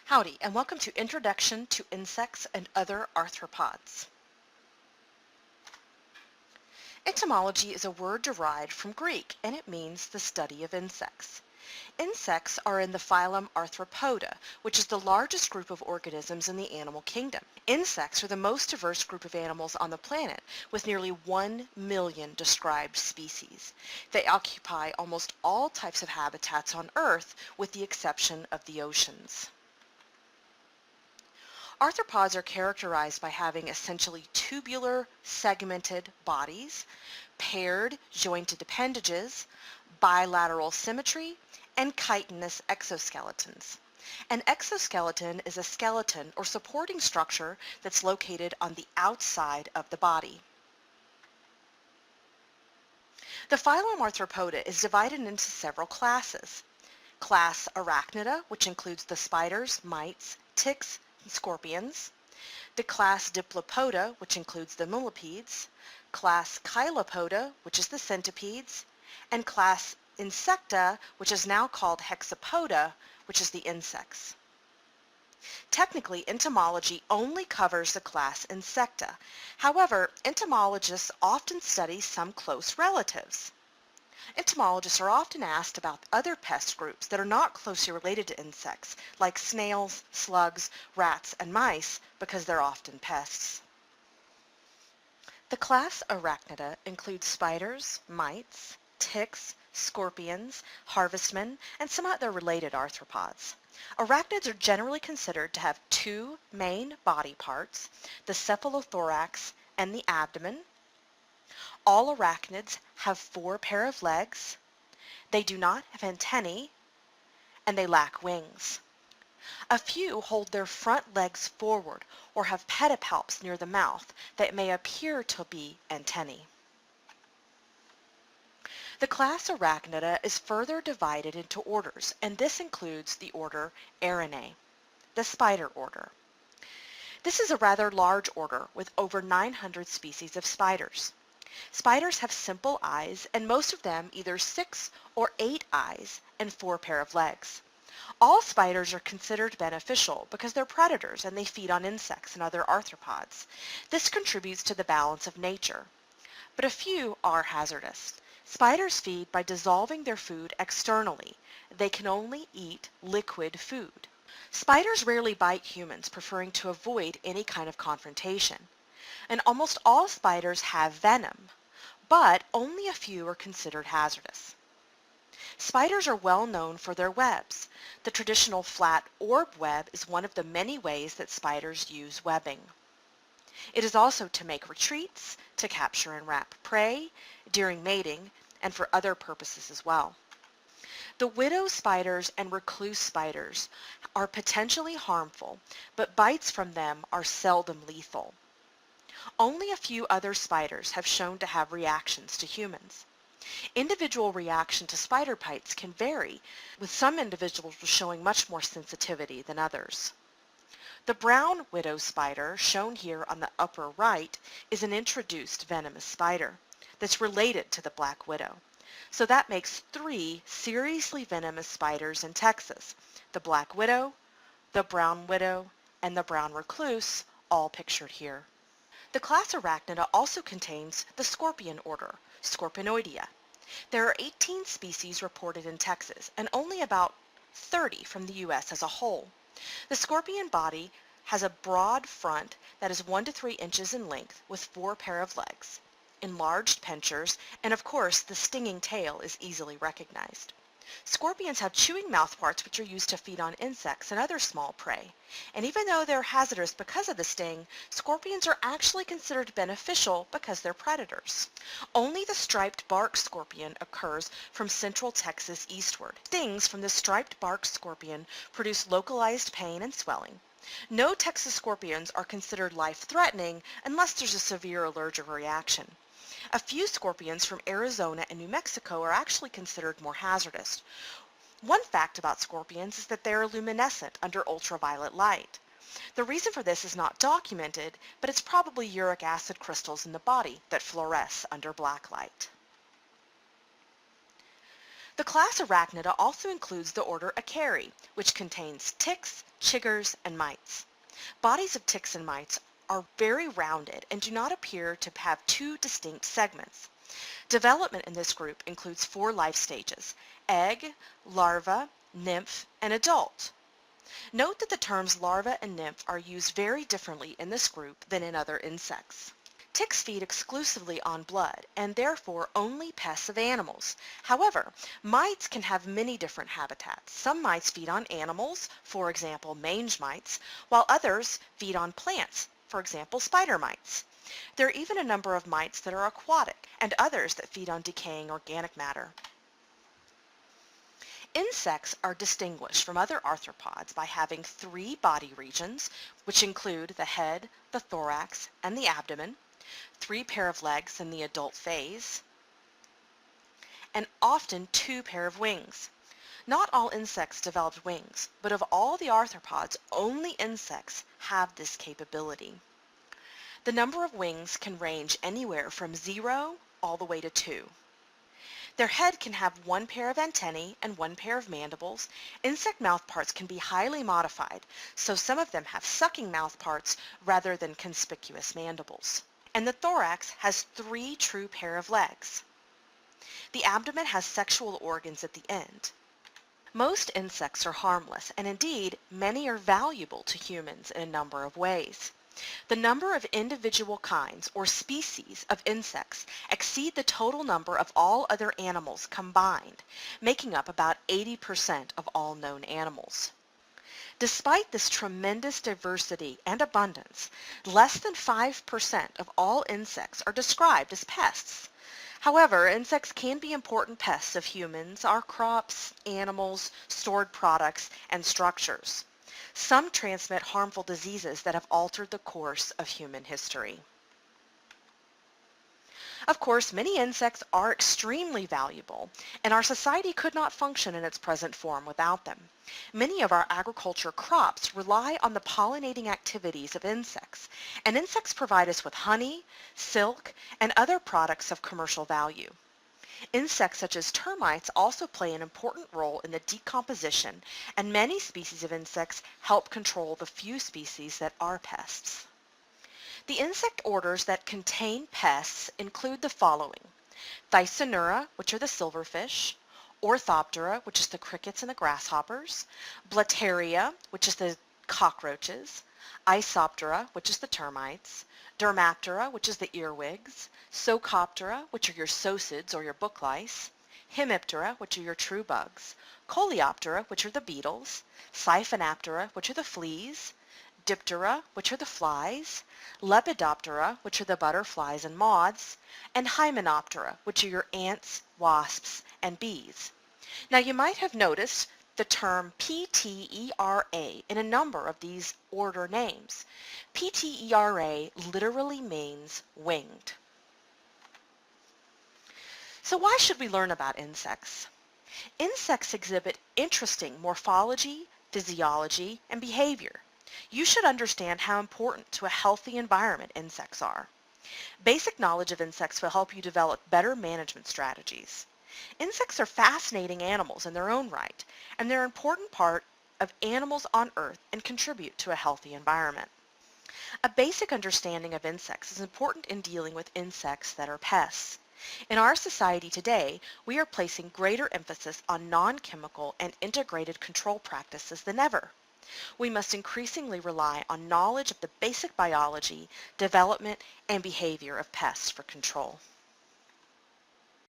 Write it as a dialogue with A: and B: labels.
A: Howdy, and welcome to Introduction to Insects and Other Arthropods. Entomology is a word derived from Greek, and it means the study of insects. Insects are in the phylum Arthropoda, which is the largest group of organisms in the animal kingdom. Insects are the most diverse group of animals on the planet, with nearly 1 million described species. They occupy almost all types of habitats on Earth, with the exception of the oceans. Arthropods are characterized by having essentially tubular, segmented bodies, paired, jointed appendages, bilateral symmetry, and chitinous exoskeletons. An exoskeleton is a skeleton or supporting structure that's located on the outside of the body. The phylum Arthropoda is divided into several classes. Class Arachnida, which includes the spiders, mites, ticks, scorpions, the class Diplopoda, which includes the millipedes, class Chilopoda, which is the centipedes, and class Insecta, which is now called Hexapoda, which is the insects. Technically, entomology only covers the class Insecta. However, entomologists often study some close relatives. Entomologists are often asked about other pest groups that are not closely related to insects, like snails, slugs, rats, and mice, because they're often pests. The class Arachnida includes spiders, mites, ticks, scorpions, harvestmen, and some other related arthropods. Arachnids are generally considered to have two main body parts, the cephalothorax and the abdomen. All arachnids have 4 pairs of legs, they do not have antennae, and they lack wings. A few hold their front legs forward or have pedipalps near the mouth that may appear to be antennae. The class Arachnida is further divided into orders, and this includes the order Araneae, the spider order. This is a rather large order with over 900 species of spiders. Spiders have simple eyes, and most of them either 6 or 8 eyes and 4 pairs of legs. All spiders are considered beneficial because they're predators and they feed on insects and other arthropods. This contributes to the balance of nature. But a few are hazardous. Spiders feed by dissolving their food externally. They can only eat liquid food. Spiders rarely bite humans, preferring to avoid any kind of confrontation. And almost all spiders have venom, but only a few are considered hazardous. Spiders are well known for their webs. The traditional flat orb web is one of the many ways that spiders use webbing. It is also to make retreats, to capture and wrap prey, during mating, and for other purposes as well. The widow spiders and recluse spiders are potentially harmful, but bites from them are seldom lethal. Only a few other spiders have shown to have reactions to humans. Individual reaction to spider bites can vary, with some individuals showing much more sensitivity than others. The brown widow spider, shown here on the upper right, is an introduced venomous spider that's related to the black widow. So that makes 3 seriously venomous spiders in Texas: the black widow, the brown widow, and the brown recluse, all pictured here. The class Arachnida also contains the scorpion order, Scorpionida. There are 18 species reported in Texas and only about 30 from the U.S. as a whole. The scorpion body has a broad front that is 1 to 3 inches in length with 4 pairs of legs, enlarged pinchers, and of course the stinging tail is easily recognized. Scorpions have chewing mouthparts which are used to feed on insects and other small prey. And even though they're hazardous because of the sting, scorpions are actually considered beneficial because they're predators. Only the striped bark scorpion occurs from central Texas eastward. Stings from the striped bark scorpion produce localized pain and swelling. No Texas scorpions are considered life-threatening unless there's a severe allergic reaction. A few scorpions from Arizona and New Mexico are actually considered more hazardous. One fact about scorpions is that they are luminescent under ultraviolet light. The reason for this is not documented, but it's probably uric acid crystals in the body that fluoresce under black light. The class Arachnida also includes the order Acari, which contains ticks, chiggers, and mites. Bodies of ticks and mites are very rounded and do not appear to have two distinct segments. Development in this group includes 4 life stages: egg, larva, nymph, and adult. Note that the terms larva and nymph are used very differently in this group than in other insects. Ticks feed exclusively on blood and therefore only pests of animals. However, mites can have many different habitats. Some mites feed on animals, for example mange mites, while others feed on plants, for example spider mites. There are even a number of mites that are aquatic and others that feed on decaying organic matter. Insects are distinguished from other arthropods by having 3 body regions, which include the head, the thorax, and the abdomen, 3 pair of legs in the adult phase, and often 2 pair of wings. Not all insects developed wings, but of all the arthropods, only insects have this capability. The number of wings can range anywhere from 0 all the way to 2. Their head can have 1 pair of antennae and 1 pair of mandibles. Insect mouthparts can be highly modified, so some of them have sucking mouthparts rather than conspicuous mandibles. And the thorax has 3 true pair of legs. The abdomen has sexual organs at the end. Most insects are harmless, and indeed, many are valuable to humans in a number of ways. The number of individual kinds or species of insects exceed the total number of all other animals combined, making up about 80% of all known animals. Despite this tremendous diversity and abundance, less than 5% of all insects are described as pests. However, insects can be important pests of humans, our crops, animals, stored products, and structures. Some transmit harmful diseases that have altered the course of human history. Of course, many insects are extremely valuable, and our society could not function in its present form without them. Many of our agriculture crops rely on the pollinating activities of insects, and insects provide us with honey, silk, and other products of commercial value. Insects such as termites also play an important role in the decomposition, and many species of insects help control the few species that are pests. The insect orders that contain pests include the following: Thysanura, which are the silverfish; Orthoptera, which is the crickets and the grasshoppers; Blattaria, which is the cockroaches; Isoptera, which is the termites; Dermaptera, which is the earwigs; Socoptera, which are your sosids or your book lice; Hemiptera, which are your true bugs; Coleoptera, which are the beetles; Siphonaptera, which are the fleas; Diptera, which are the flies; Lepidoptera, which are the butterflies and moths; and Hymenoptera, which are your ants, wasps, and bees. Now you might have noticed the term Ptera in a number of these order names. Ptera literally means winged. So why should we learn about insects? Insects exhibit interesting morphology, physiology, and behavior. You should understand how important to a healthy environment insects are. Basic knowledge of insects will help you develop better management strategies. Insects are fascinating animals in their own right, and they're an important part of animals on Earth and contribute to a healthy environment. A basic understanding of insects is important in dealing with insects that are pests. In our society today, we are placing greater emphasis on non-chemical and integrated control practices than ever. We must increasingly rely on knowledge of the basic biology, development, and behavior of pests for control.